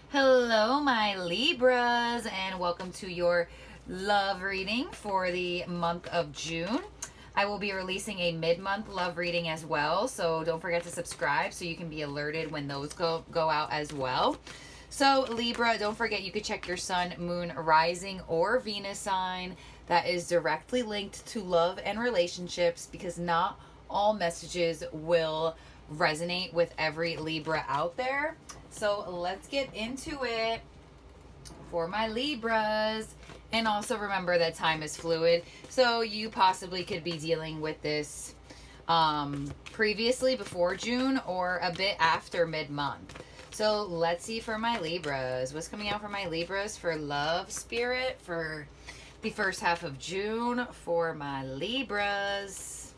Hello, my Libras, and welcome to your love reading for the month of June. I will be releasing a mid-month love reading as well, so don't forget to subscribe so you can be alerted when those go out as well. So Libra, don't forget you could check your sun, moon, rising, or Venus sign. That is directly linked to love and relationships because not all messages will resonate with every Libra out there. So let's get into it for my Libras. And also remember that time is fluid. So you possibly could be dealing with this previously before June or a bit after mid-month. So let's see for my Libras. What's coming out for my Libras for love, spirit, for the first half of June for my Libras.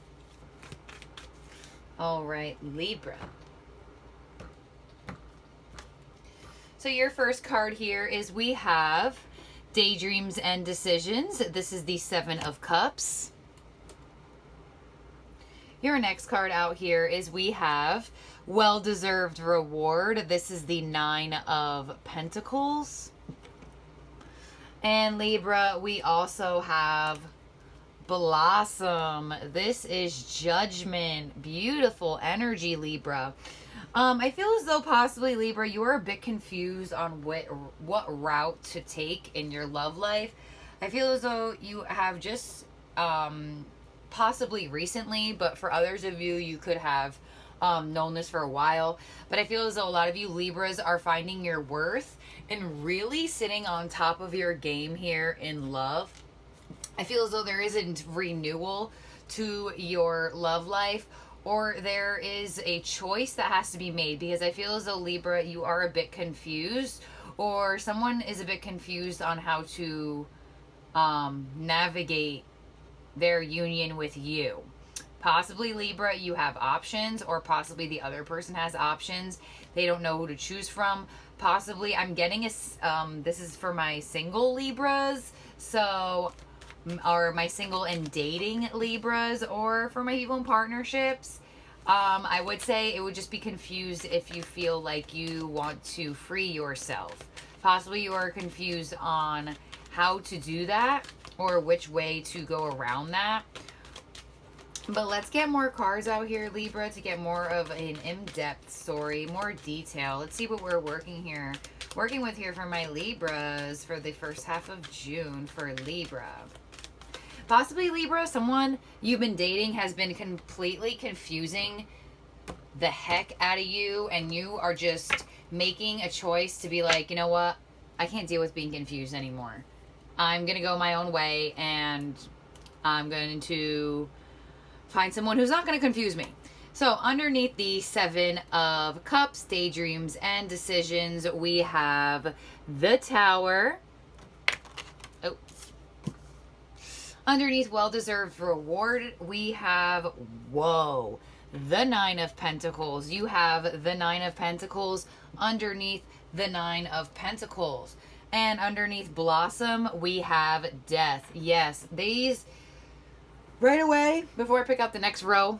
All right, Libra. So your first card here is we have Daydreams and Decisions. This is the Seven of Cups. Your next card out here is we have Well-Deserved Reward. This is the Nine of Pentacles. And Libra, we also have Blossom. This is Judgment. Beautiful energy, Libra. I feel as though possibly, Libra, you are a bit confused on what route to take in your love life. I feel as though you have just possibly recently, but for others of you, you could have known this for a while. But I feel as though a lot of you Libras are finding your worth and really sitting on top of your game here in love. I feel as though there is a renewal to your love life, or there is a choice that has to be made, because I feel as though, Libra, you are a bit confused, or someone is a bit confused on how to navigate their union with you. Possibly, Libra, you have options, or possibly the other person has options. They don't know who to choose from. Possibly, I'm getting this is for my single Libras, so, or my single and dating Libras, or for my people in partnerships. I would say it would just be confused if you feel like you want to free yourself. Possibly you are confused on how to do that or which way to go around that. But let's get more cards out here, Libra, to get more of an in-depth story, more detail. Let's see what we're working with here for my Libras for the first half of June for Libra. Possibly, Libra, someone you've been dating has been completely confusing the heck out of you, and you are just making a choice to be like, you know what? I can't deal with being confused anymore. I'm going to go my own way, and I'm going to find someone who's not going to confuse me. So underneath the Seven of Cups, Daydreams and Decisions, we have the Tower. Oh. Underneath Well-Deserved Reward, we have, whoa, the Nine of Pentacles. You have the Nine of Pentacles underneath the Nine of Pentacles. And underneath Blossom, we have Death. Yes, these, right away, before I pick up the next row,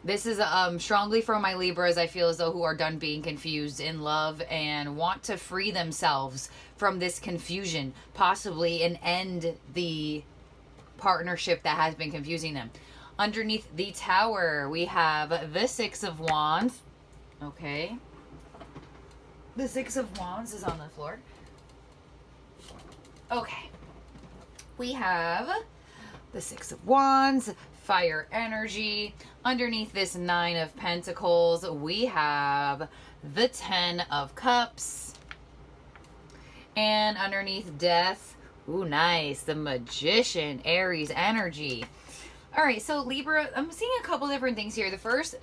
this is strongly for my Libras, I feel as though, who are done being confused in love and want to free themselves from this confusion, possibly, and end the partnership that has been confusing them. Underneath the Tower, we have the Six of Wands. Okay. The Six of Wands is on the floor. Okay. We have the Six of Wands, fire energy. Underneath this Nine of Pentacles, we have the Ten of Cups. And underneath Death, ooh, nice, the Magician, Aries energy. All right, so Libra, I'm seeing a couple different things here. The first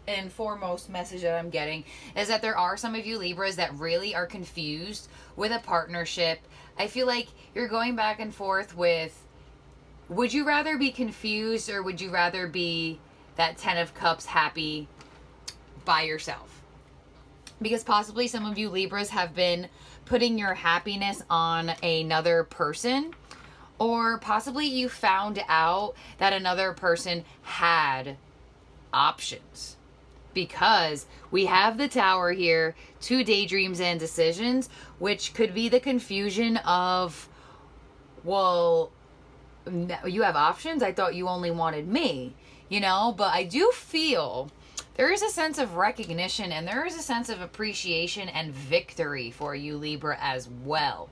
and foremost message that I'm getting is that there are some of you Libras that really are confused with a partnership. I feel like you're going back and forth with, would you rather be confused or would you rather be that Ten of Cups happy by yourself? Because possibly some of you Libras have been putting your happiness on another person, or possibly you found out that another person had options. because we have the Tower here, 2 daydreams and decisions, which could be the confusion of, well, you have options? I thought you only wanted me, but I do feel there is a sense of recognition and there is a sense of appreciation and victory for you, Libra, as well.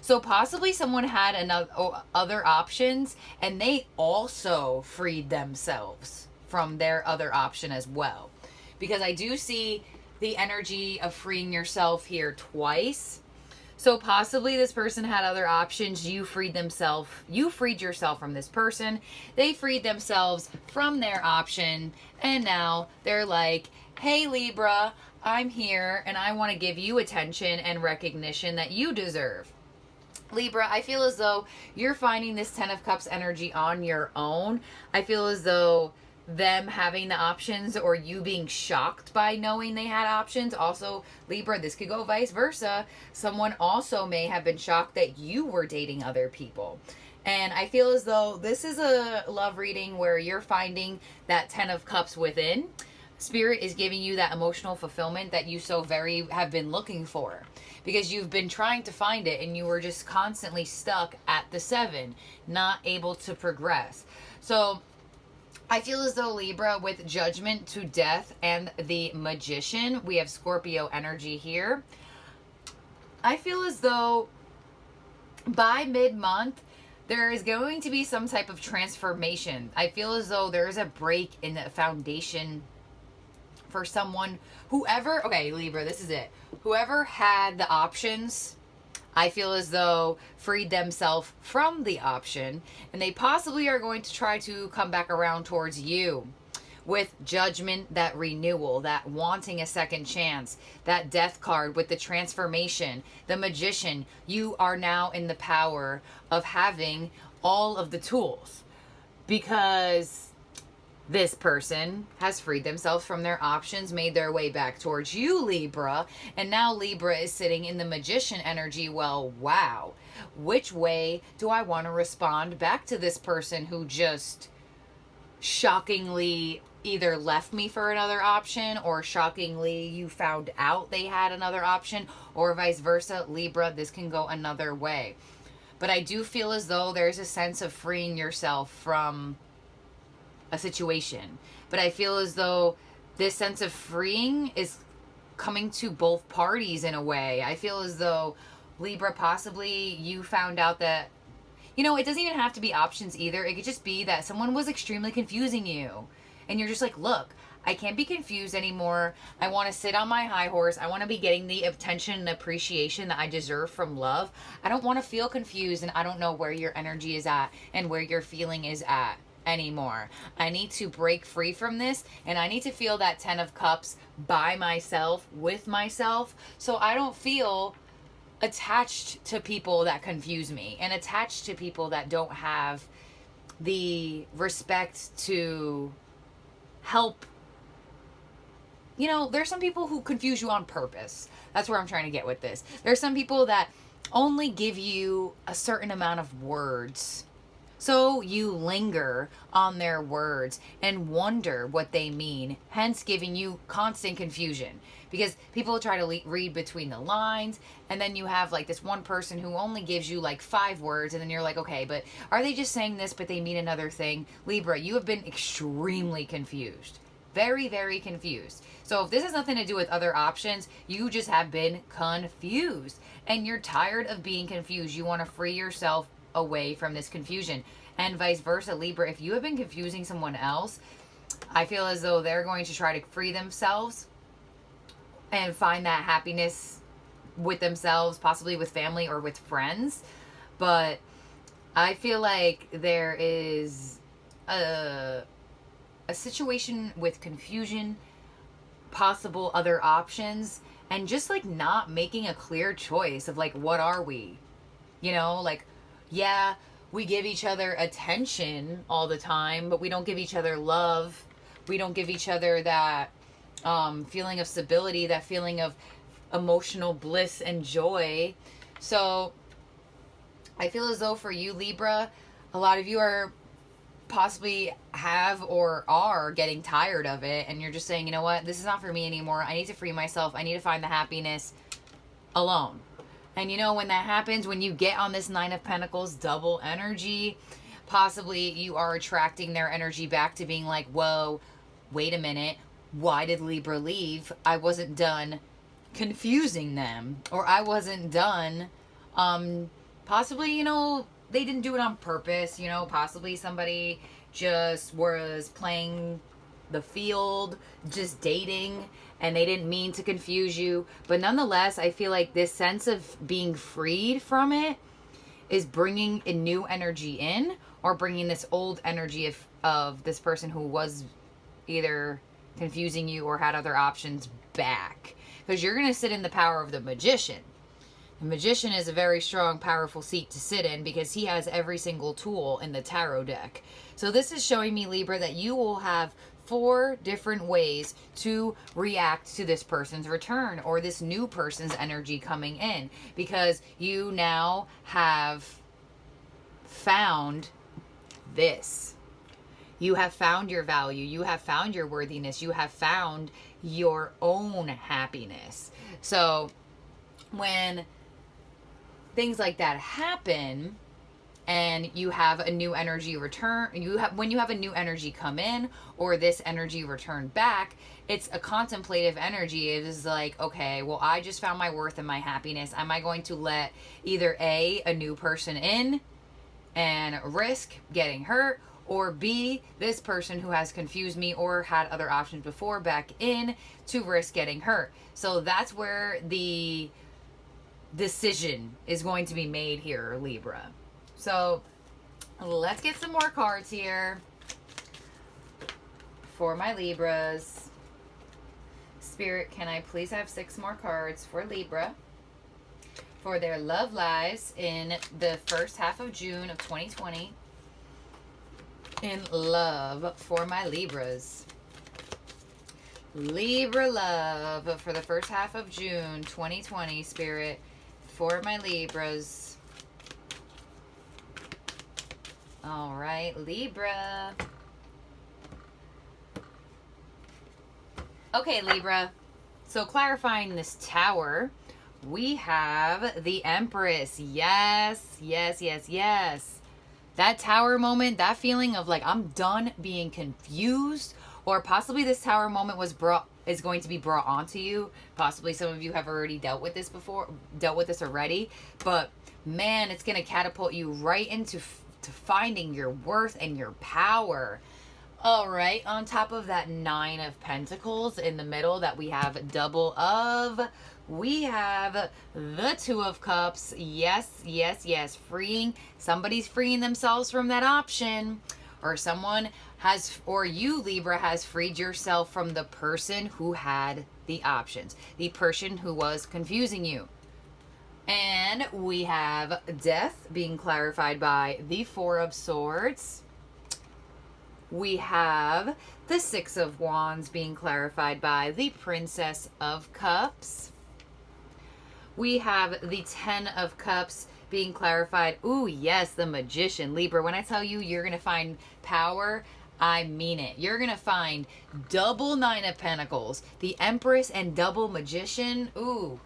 So possibly someone had other options and they also freed themselves from their other option as well. Because I do see the energy of freeing yourself here twice. So possibly this person had other options. You freed yourself from this person. They freed themselves from their option. And now they're like, hey, Libra, I'm here and I want to give you attention and recognition that you deserve. Libra, I feel as though you're finding this 10 of Cups energy on your own. I feel as though them having the options or you being shocked by knowing they had options. Also, Libra, this could go vice versa. Someone also may have been shocked that you were dating other people. And I feel as though this is a love reading where you're finding that 10 of Cups within. Spirit is giving you that emotional fulfillment that you so very have been looking for, because you've been trying to find it and you were just constantly stuck at the 7, not able to progress. So I feel as though, Libra, with Judgment to Death and the Magician, we have Scorpio energy here. I feel as though by mid-month, there is going to be some type of transformation. I feel as though there is a break in the foundation for someone, okay, Libra, this is it. Whoever had the options, I feel as though freed themselves from the option, and they possibly are going to try to come back around towards you with Judgment, that renewal, that wanting a second chance, that Death card with the transformation, the Magician. You are now in the power of having all of the tools, because this person has freed themselves from their options, made their way back towards you, Libra, and now Libra is sitting in the Magician energy. Well, wow. Which way do I want to respond back to this person who just shockingly either left me for another option, or shockingly you found out they had another option, or vice versa? Libra, this can go another way. But I do feel as though there's a sense of freeing yourself from a situation. But I feel as though this sense of freeing is coming to both parties in a way. I feel as though, Libra, possibly you found out that, it doesn't even have to be options either. It could just be that someone was extremely confusing you. And you're just like, look, I can't be confused anymore. I want to sit on my high horse. I want to be getting the attention and appreciation that I deserve from love. I don't want to feel confused and I don't know where your energy is at and where your feeling is at anymore. I need to break free from this, and I need to feel that 10 of Cups by myself, with myself, so I don't feel attached to people that confuse me and attached to people that don't have the respect to help. There's some people who confuse you on purpose. That's where I'm trying to get with this. There's some people that only give you a certain amount of words, so you linger on their words and wonder what they mean, hence giving you constant confusion. Because people try to read between the lines, and then you have like this one person who only gives you like 5 words, and then you're like, okay, but are they just saying this but they mean another thing? Libra, you have been extremely confused. Very, very confused. So if this has nothing to do with other options, you just have been confused. And you're tired of being confused. You want to free yourself away from this confusion. And vice versa, Libra, if you have been confusing someone else, I feel as though they're going to try to free themselves and find that happiness with themselves, possibly with family or with friends. But I feel like there is a situation with confusion, possible other options, and just like not making a clear choice of like, what are we? Yeah, we give each other attention all the time, but we don't give each other love. We don't give each other that feeling of stability, that feeling of emotional bliss and joy. So I feel as though for you, Libra, a lot of you are possibly have or are getting tired of it, and you're just saying, you know what, this is not for me anymore. I need to free myself. I need to find the happiness alone. And you know, when that happens, when you get on this Nine of Pentacles double energy, possibly you are attracting their energy back to being like, whoa, wait a minute, why did Libra leave? I wasn't done confusing them, or I wasn't done, possibly, you know, they didn't do it on purpose, you know, possibly somebody just was playing the field, just dating, and they didn't mean to confuse you. But nonetheless, I feel like this sense of being freed from it is bringing a new energy in, or bringing this old energy of this person who was either confusing you or had other options back. Because you're going to sit in the power of the Magician. The Magician is a very strong, powerful seat to sit in because he has every single tool in the tarot deck. So this is showing me, Libra, that you will have 4 different ways to react to this person's return or this new person's energy coming in, because you now have found this. You have found your value. You have found your worthiness. You have found your own happiness. So when things like that happen, and you have a new energy return, when you have a new energy come in, or this energy return back, it's a contemplative energy. It is like, okay, well, I just found my worth and my happiness. Am I going to let either A, a new person in and risk getting hurt, or B, this person who has confused me or had other options before back in to risk getting hurt? So that's where the decision is going to be made here, Libra. So let's get some more cards here for my Libras. Spirit, can I please have 6 more cards for Libra for their love lives in the first half of June of 2020? In love for my Libras. Libra love for the first half of June 2020, Spirit, for my Libras. All right, Libra. Okay, Libra. So clarifying this Tower, we have the Empress. Yes, yes, yes, yes. That Tower moment, that feeling of like, I'm done being confused, or possibly this Tower moment is going to be brought onto you. Possibly some of you have already dealt with this already, but man, it's going to catapult you right into to finding your worth and your power. All right, on top of that 9 of Pentacles in the middle that we have double of, we have the 2 of Cups. Yes, yes, yes. Somebody's freeing themselves from that option, or someone has, or you, Libra, has freed yourself from the person who had the options, the person who was confusing you. And we have Death being clarified by the 4 of Swords. We have the 6 of Wands being clarified by the Princess of Cups. We have the 10 of Cups being clarified. Ooh, yes, the Magician. Libra, when I tell you you're going to find power, I mean it. You're going to find double 9 of Pentacles, the Empress, and double Magician. Ooh,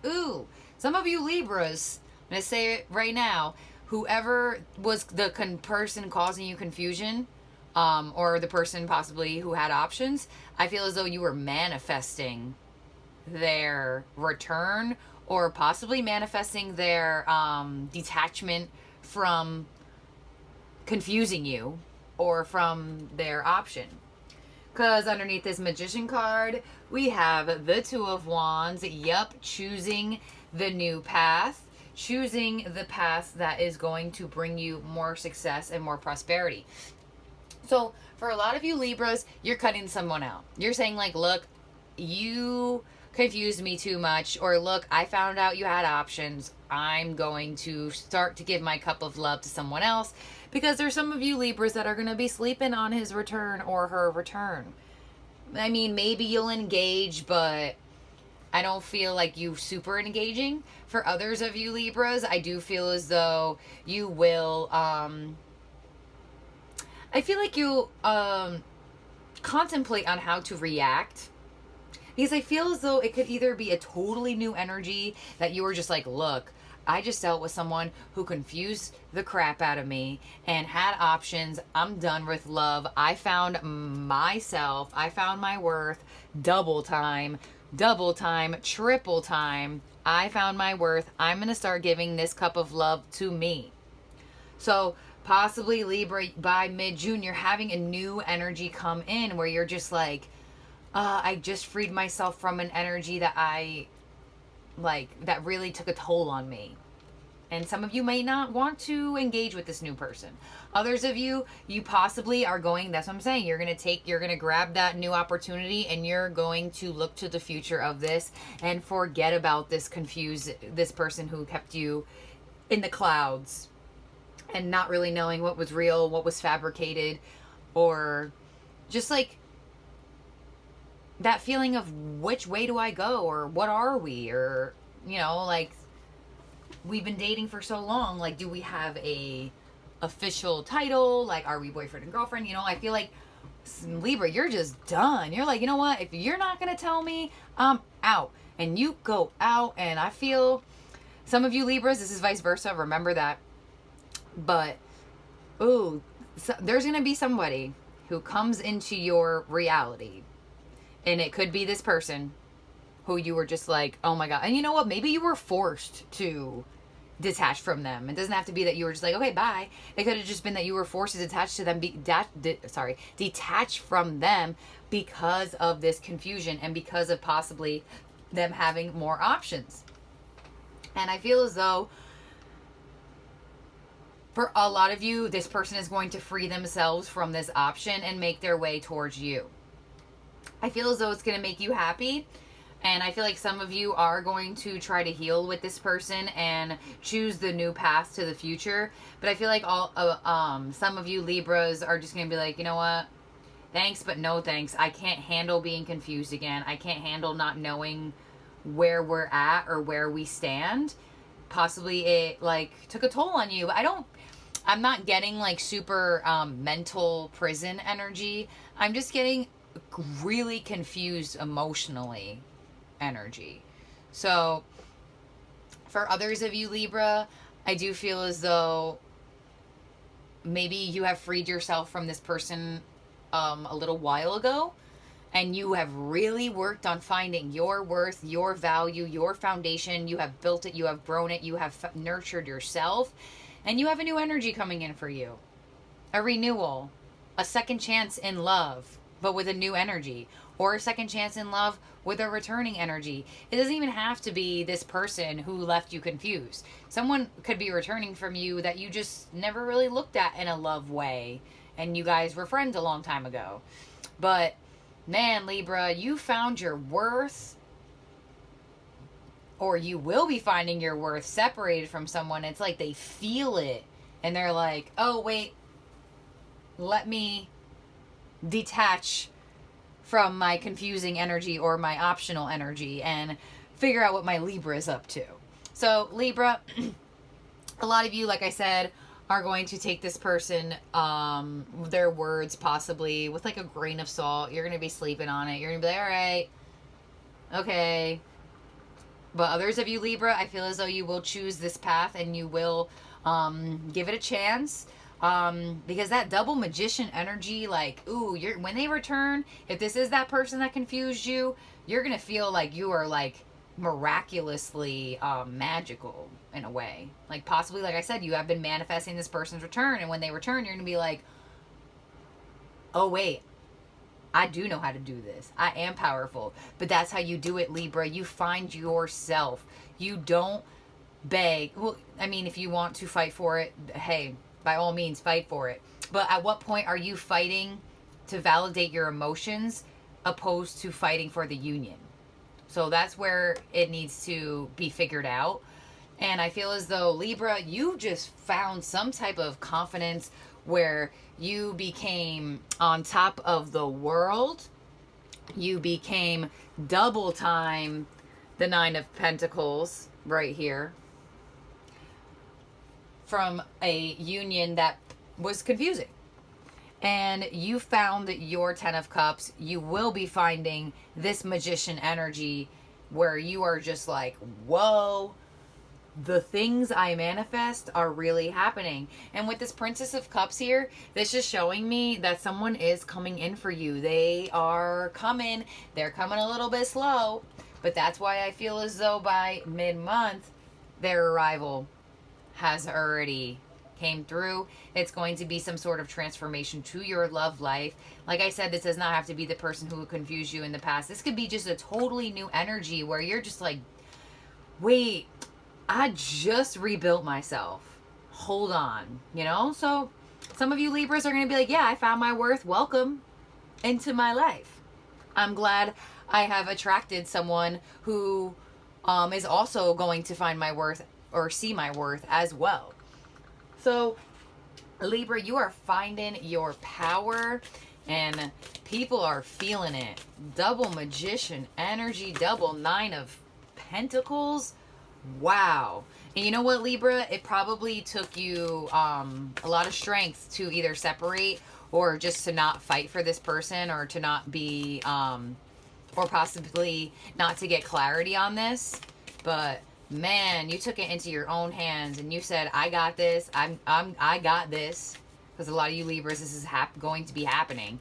ooh. Some of you Libras, I'm going to say it right now, whoever was the person causing you confusion, or the person possibly who had options, I feel as though you were manifesting their return, or possibly manifesting their detachment from confusing you or from their option. Because underneath this Magician card, we have the 2 of Wands. Yup, choosing the new path, choosing the path that is going to bring you more success and more prosperity. So for a lot of you Libras, you're cutting someone out. You're saying like, look, you confused me too much, or look, I found out you had options. I'm going to start to give my cup of love to someone else, because there's some of you Libras that are going to be sleeping on his return or her return. I mean, maybe you'll engage, but I don't feel like you super engaging. For others of you Libras, I do feel as though you will, I feel like you contemplate on how to react, because I feel as though it could either be a totally new energy that you were just like, look, I just dealt with someone who confused the crap out of me and had options. I'm done with love. I found myself. I found my worth. Double time, triple time. I found my worth. I'm going to start giving this cup of love to me. So possibly Libra, by mid-June, you're having a new energy come in where you're just like, I just freed myself from an energy that that really took a toll on me. And some of you may not want to engage with this new person. Others of you, you possibly are going, that's what I'm saying, you're going to grab that new opportunity and you're going to look to the future of this and forget about this person who kept you in the clouds and not really knowing what was real, what was fabricated, or just like that feeling of which way do I go, or what are we, or, you know, like, we've been dating for so long, like, do we have a official title, like, are we boyfriend and girlfriend? You know, I feel like Libra, you're just done. You're like, you know what, if you're not gonna tell me, I'm out. And you go out, and I feel some of you Libras, this is vice versa, remember that. But so there's gonna be somebody who comes into your reality, and it could be this person who you were just like, oh my God. And you know what? Maybe you were forced to detach from them. It doesn't have to be that you were just like, okay, bye. It could have just been that you were forced to detach to them, detach from them because of this confusion and because of possibly them having more options. And I feel as though for a lot of you, this person is going to free themselves from this option and make their way towards you. I feel as though it's going to make you happy. And I feel like some of you are going to try to heal with this person and choose the new path to the future. But I feel like some of you Libras are just going to be like, you know what? Thanks, but no thanks. I can't handle being confused again. I can't handle not knowing where we're at or where we stand. Possibly it like took a toll on you. I'm not getting like super mental prison energy. I'm just getting really confused emotionally energy. So for others of you Libra, I do feel as though maybe you have freed yourself from this person a little while ago, and you have really worked on finding your worth, your value, your foundation. You have built it, you have grown it, you have nurtured yourself, and you have a new energy coming in for you. A renewal, a second chance in love, but with a new energy, or a second chance in love with a returning energy. It doesn't even have to be this person who left you confused. Someone could be returning from you that you just never really looked at in a love way, and you guys were friends a long time ago. But man, Libra, you found your worth, or you will be finding your worth separated from someone. It's like they feel it, and they're like, oh wait, let me detach from my confusing energy or my optional energy and figure out what my Libra is up to. So Libra, a lot of you, like I said, are going to take this person, their words possibly with like a grain of salt. You're going to be sleeping on it. You're going to be like, all right, okay. But others of you Libra, I feel as though you will choose this path and you will give it a chance. Because that double magician energy, like, ooh, when they return, if this is that person that confused you, you're going to feel like you are like miraculously magical in a way. Like possibly, like I said, you have been manifesting this person's return, and when they return, you're going to be like, oh wait, I do know how to do this. I am powerful. But that's how you do it, Libra. You find yourself. You don't beg. Well, I mean, if you want to fight for it, hey, by all means, fight for it. But at what point are you fighting to validate your emotions opposed to fighting for the union? So that's where it needs to be figured out. And I feel as though, Libra, you just found some type of confidence where you became on top of the world. You became double time the Nine of Pentacles right here, from a union that was confusing. and you found your 10 of cups, you will be finding this magician energy where you are just like, whoa, the things I manifest are really happening. And with this Princess of Cups here, this is showing me that someone is coming in for you. They are coming. They're coming a little bit slow, but that's why I feel as though by mid-month, their arrival has already came through. It's going to be some sort of transformation to your love life. Like I said, this does not have to be the person who confused you in the past. This could be just a totally new energy where you're just like, wait, I just rebuilt myself. Hold on, you know? So some of you Libras are going to be like, yeah, I found my worth. Welcome into my life. I'm glad I have attracted someone who is also going to find my worth or see my worth as well. So Libra, you are finding your power and people are feeling it. Double magician energy, double 9 of pentacles. Wow. And you know what, Libra? It probably took you a lot of strength to either separate or just to not fight for this person or to not be, or possibly not to get clarity on this. But man, you took it into your own hands and you said, I got this. I got this. Because a lot of you Libras, this is going to be happening.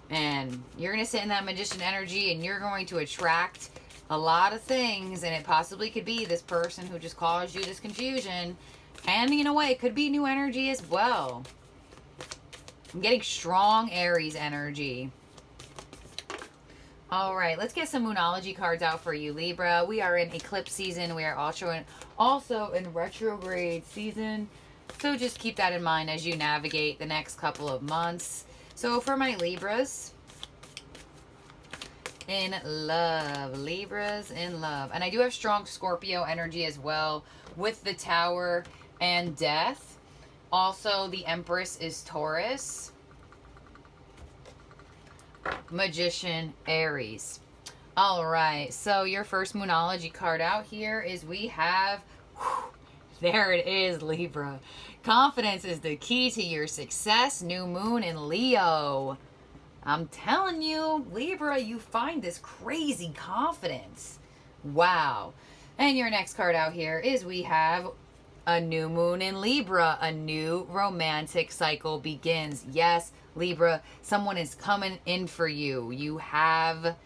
And you're going to sit in that magician energy and you're going to attract a lot of things. And it possibly could be this person who just caused you this confusion. And you know what? It could be new energy as well. I'm getting strong Aries energy. All right, let's get some Moonology cards out for you, Libra. We are in eclipse season. We are also in retrograde season. So just keep that in mind as you navigate the next couple of months. So for my Libras in love, Libras in love. And I do have strong Scorpio energy as well with the Tower and Death. Also, the Empress is Taurus. Magician, Aries. All right, so your first Moonology card out here is we have, there it is, Libra. Confidence is the key to your success. New moon in Leo. I'm telling you, Libra, you find this crazy confidence. Wow. And your next card out here is we have a new moon in Libra. A new romantic cycle begins. Yes, Libra, someone is coming in for you. You have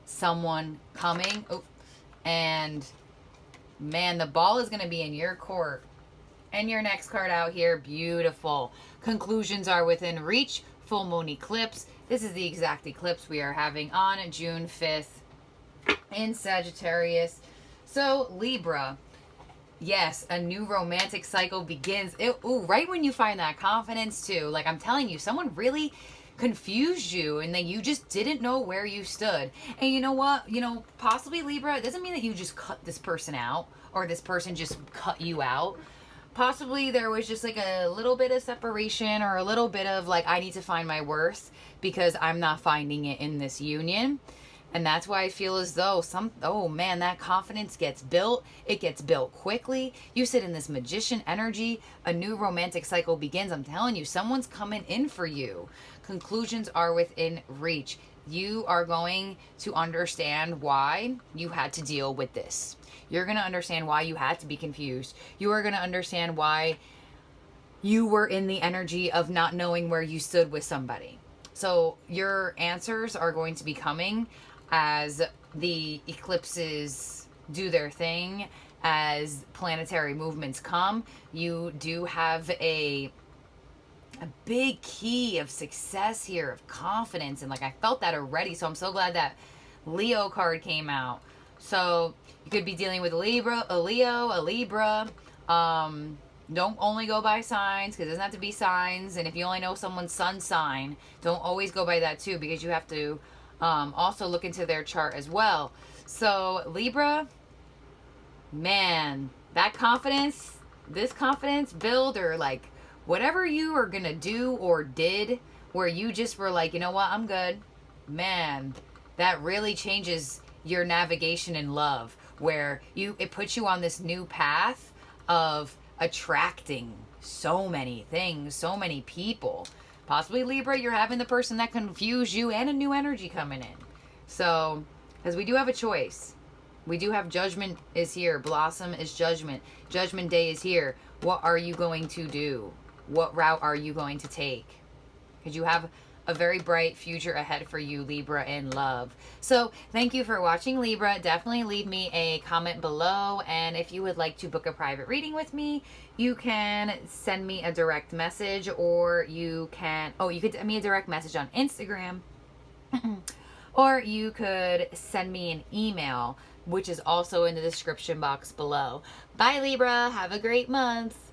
someone coming. Oh, and man, the ball is going to be in your court. And your next card out here, beautiful. Conclusions are within reach. Full moon eclipse. This is the exact eclipse we are having on June 5th in Sagittarius. So, Libra, yes, a new romantic cycle begins. Right when you find that confidence too. Like I'm telling you, someone really confused you and then you just didn't know where you stood. And you know what? You know, possibly Libra, it doesn't mean that you just cut this person out or this person just cut you out. Possibly there was just like a little bit of separation or a little bit of like, I need to find my worth because I'm not finding it in this union. And that's why I feel as though oh man, that confidence gets built. It gets built quickly. You sit in this magician energy. A new romantic cycle begins. I'm telling you, someone's coming in for you. Conclusions are within reach. You are going to understand why you had to deal with this. You're going to understand why you had to be confused. You are going to understand why you were in the energy of not knowing where you stood with somebody. So your answers are going to be coming as the eclipses do their thing, as planetary movements come. You do have a big key of success here, of confidence, and like I felt that already. So I'm so glad that Leo card came out. So you could be dealing with a Libra, a Leo, a Libra. Don't only go by signs, because it doesn't have to be signs. And if you only know someone's sun sign, don't always go by that too, because you have to also look into their chart as well. So Libra, man, that confidence, this confidence build, or like whatever you are gonna do or did where you just were like, you know what, I'm good, man, that really changes your navigation in love, where it puts you on this new path of attracting so many things, so many people. Possibly Libra, you're having the person that confused you and a new energy coming in. So, because we do have a choice. We do have judgment is here. Blossom is judgment. Judgment day is here. What are you going to do? What route are you going to take? Because you have a very bright future ahead for you, Libra, in love. So thank you for watching, Libra. Definitely leave me a comment below. And if you would like to book a private reading with me, you can send me a direct message, or you can, you could send me a direct message on Instagram. Or you could send me an email, which is also in the description box below. Bye, Libra. Have a great month.